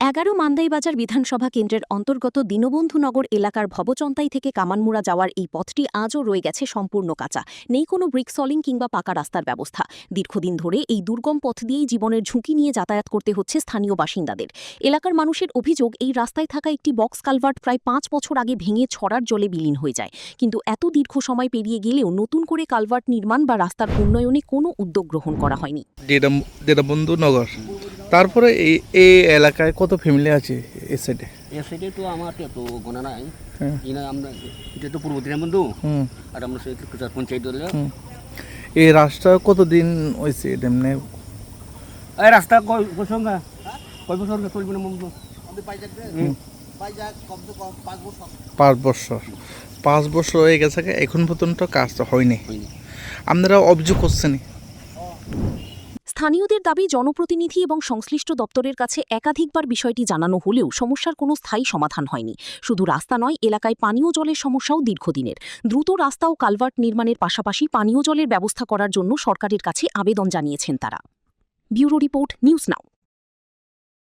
১১ মান্দাইবাজার বিধানসভা কেন্দ্রের অন্তর্গত দীনবন্ধুনগর এলাকার ভবচন্তাই থেকে কামানমুড়া যাওয়ার এই পথটি আজও রয়ে গেছে সম্পূর্ণ কাঁচা। নেই কোনো ব্রিক সলিং কিংবা পাকা রাস্তার ব্যবস্থা। দীর্ঘদিন ধরে এই দুর্গম পথ দিয়েই জীবনের ঝুঁকি নিয়ে যাতায়াত করতে হচ্ছে স্থানীয় বাসিন্দাদের। এলাকার মানুষের অভিযোগ, এই রাস্তায় থাকা একটি বক্স কালভার্ট প্রায় ৫ বছর আগে ভেঙে ছড়ার জলে বিলীন হয়ে যায়। কিন্তু এত দীর্ঘ সময় পেরিয়ে গেলেও নতুন করে কালভার্ট নির্মাণ বা রাস্তার উন্নয়নে কোনো উদ্যোগ গ্রহণ করা হয়নি। দীনবন্ধুনগর, তারপরে এই এলাকায় কত ফ্যামিলি আছে এই সাইডে? এই সাইডে তো আমার তো গোনা নাই। আমরা এটা তো পূর্ব দীনবন্ধু, আর আমরা সেই পঞ্চায়েত দল। এই রাস্তা কতদিন হয়েছে? এমনি এই রাস্তা কয় বছর চলবে না? 5 বছর হয়ে গেছে, এখন পর্যন্ত কাজটা হয়নি। আপনারা অভিযোগ করছেন? স্থানীয়দের দাবি, জনপ্রতিনিধি এবং সংশ্লিষ্ট দপ্তরের কাছে একাধিকবার বিষয়টি জানানো হলেও সমস্যার কোনো স্থায়ী সমাধান হয়নি। শুধু রাস্তা নয়, এলাকায় পানীয় জলের সমস্যাও দীর্ঘদিনের। দ্রুত রাস্তা ও কালভার্ট নির্মাণের পাশাপাশি পানীয় জলের ব্যবস্থা করার জন্য সরকারের কাছে আবেদন জানিয়েছেন তারা। Bureau report, news now.